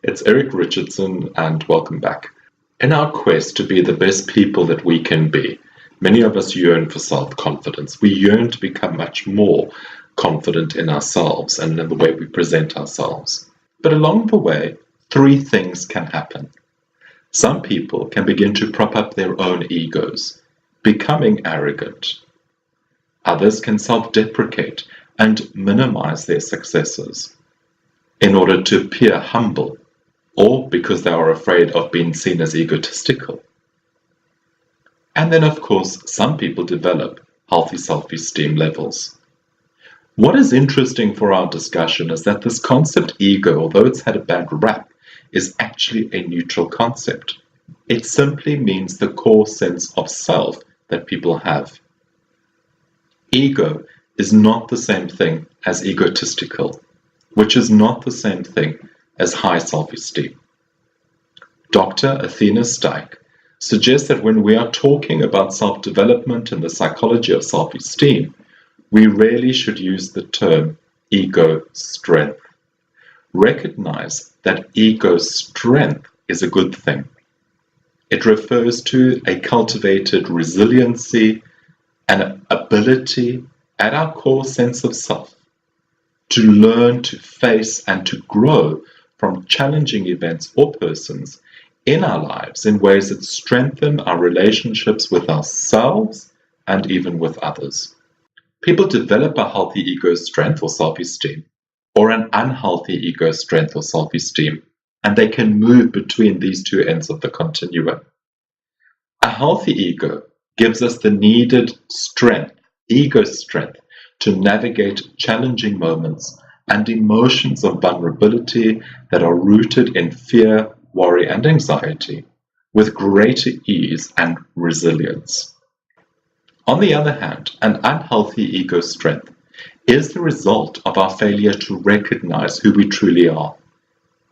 It's Eric Richardson, and welcome back. In our quest to be the best people that we can be, many of us yearn for self-confidence. We yearn to become much more confident in ourselves and in the way we present ourselves. But along the way, three things can happen. Some people can begin to prop up their own egos, becoming arrogant. Others can self-deprecate and minimize their successes in order to appear humble, or because they are afraid of being seen as egotistical. And then, of course, some people develop healthy self-esteem levels. What is interesting for our discussion is that this concept ego, although it's had a bad rap, is actually a neutral concept. It simply means the core sense of self that people have. Ego is not the same thing as egotistical, which is not the same thing as high self-esteem. Dr. Athena Stike suggests that when we are talking about self-development and the psychology of self-esteem, we rarely should use the term ego strength. Recognize that ego strength is a good thing. It refers to a cultivated resiliency and ability at our core sense of self to learn to face and to grow from challenging events or persons in our lives in ways that strengthen our relationships with ourselves and even with others. People develop a healthy ego strength or self-esteem, or an unhealthy ego strength or self-esteem, and they can move between these two ends of the continuum. A healthy ego gives us the needed strength, ego strength, to navigate challenging moments and emotions of vulnerability that are rooted in fear, worry, and anxiety with greater ease and resilience. On the other hand, an unhealthy ego strength is the result of our failure to recognize who we truly are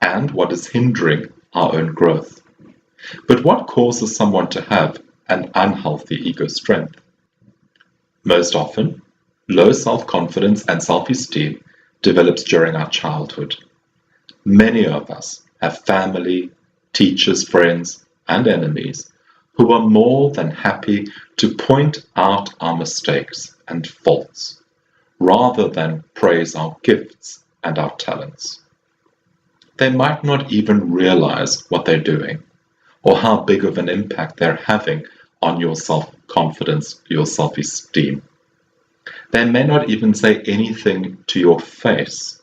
and what is hindering our own growth. But what causes someone to have an unhealthy ego strength? Most often, low self-confidence and self-esteem develops during our childhood. Many of us have family, teachers, friends, and enemies who are more than happy to point out our mistakes and faults, rather than praise our gifts and our talents. They might not even realize what they're doing, or how big of an impact they're having on your self-confidence, your self-esteem. They may not even say anything to your face,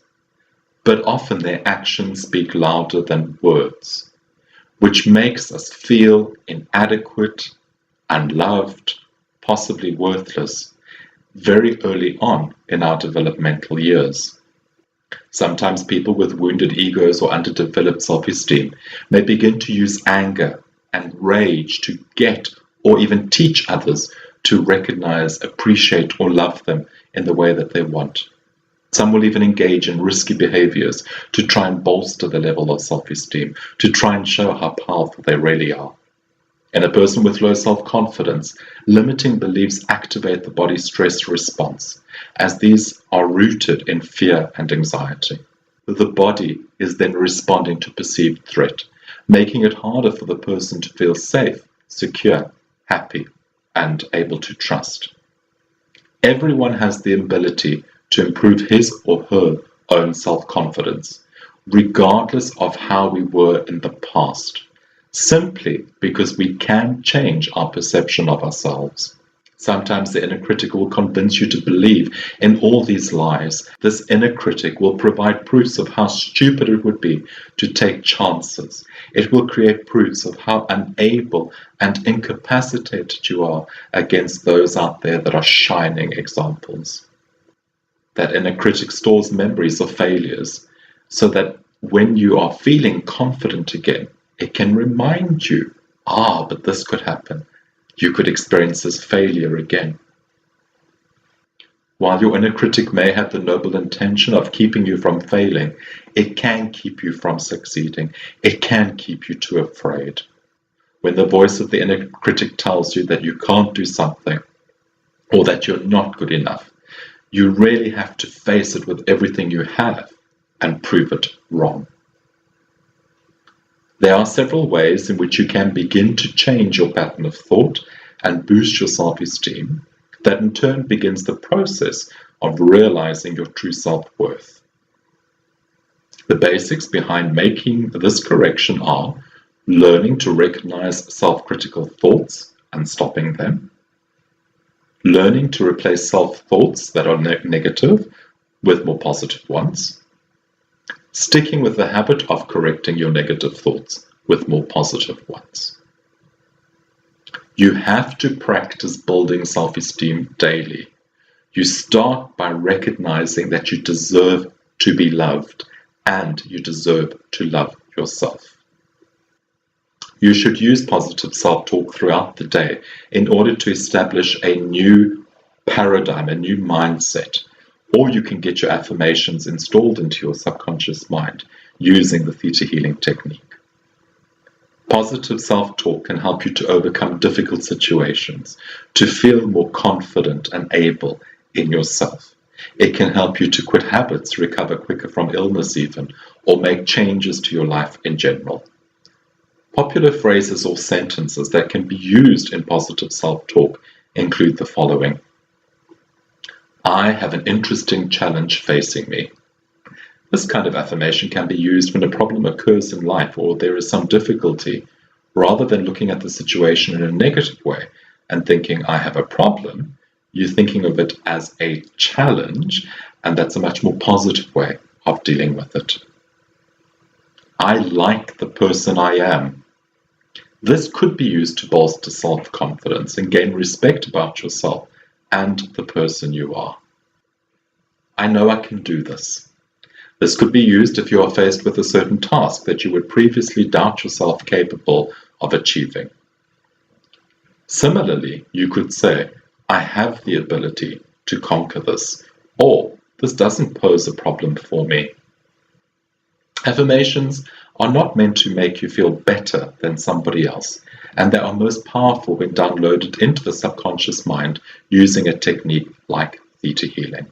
but often their actions speak louder than words, which makes us feel inadequate, unloved, possibly worthless, very early on in our developmental years. Sometimes people with wounded egos or underdeveloped self-esteem may begin to use anger and rage to get or even teach others to recognize, appreciate, or love them in the way that they want. Some will even engage in risky behaviors to try and bolster the level of self-esteem, to try and show how powerful they really are. In a person with low self-confidence, limiting beliefs activate the body's stress response, as these are rooted in fear and anxiety. The body is then responding to perceived threat, making it harder for the person to feel safe, secure, happy, and able to trust. Everyone has the ability to improve his or her own self-confidence, regardless of how we were in the past, simply because we can change our perception of ourselves. Sometimes the inner critic will convince you to believe in all these lies. This inner critic will provide proofs of how stupid it would be to take chances. It will create proofs of how unable and incapacitated you are against those out there that are shining examples. That inner critic stores memories of failures so that when you are feeling confident again, it can remind you, but this could happen. You could experience this failure again. While your inner critic may have the noble intention of keeping you from failing, it can keep you from succeeding. It can keep you too afraid. When the voice of the inner critic tells you that you can't do something, or that you're not good enough, you really have to face it with everything you have and prove it wrong. There are several ways in which you can begin to change your pattern of thought and boost your self-esteem that in turn begins the process of realizing your true self-worth. The basics behind making this correction are learning to recognize self-critical thoughts and stopping them, learning to replace self-thoughts that are negative with more positive ones, sticking with the habit of correcting your negative thoughts with more positive ones. You have to practice building self-esteem daily. You start by recognizing that you deserve to be loved and you deserve to love yourself. You should use positive self-talk throughout the day in order to establish a new paradigm, a new mindset. Or you can get your affirmations installed into your subconscious mind using the theta healing technique. Positive self-talk can help you to overcome difficult situations, to feel more confident and able in yourself. It can help you to quit habits, recover quicker from illness even, or make changes to your life in general. Popular phrases or sentences that can be used in positive self-talk include the following. I have an interesting challenge facing me. This kind of affirmation can be used when a problem occurs in life or there is some difficulty, rather than looking at the situation in a negative way and thinking, I have a problem. You're thinking of it as a challenge, and that's a much more positive way of dealing with it. I like the person I am. This could be used to bolster self-confidence and gain respect about yourself and the person you are. I know I can do this. This could be used if you are faced with a certain task that you would previously doubt yourself capable of achieving. Similarly, you could say, I have the ability to conquer this, or this doesn't pose a problem for me. Affirmations are not meant to make you feel better than somebody else, and they are most powerful when downloaded into the subconscious mind using a technique like theta healing.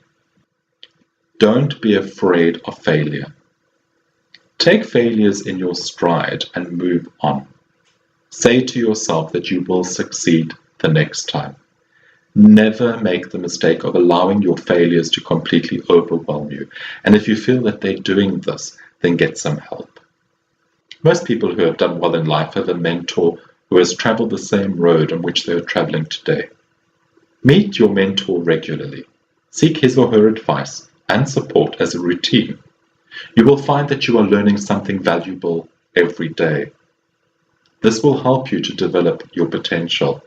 Don't be afraid of failure. Take failures in your stride and move on. Say to yourself that you will succeed the next time. Never make the mistake of allowing your failures to completely overwhelm you. And if you feel that they're doing this, then get some help. Most people who have done well in life have a mentor who has traveled the same road on which they are traveling today. Meet your mentor regularly. Seek his or her advice and support as a routine. You will find that you are learning something valuable every day. This will help you to develop your potential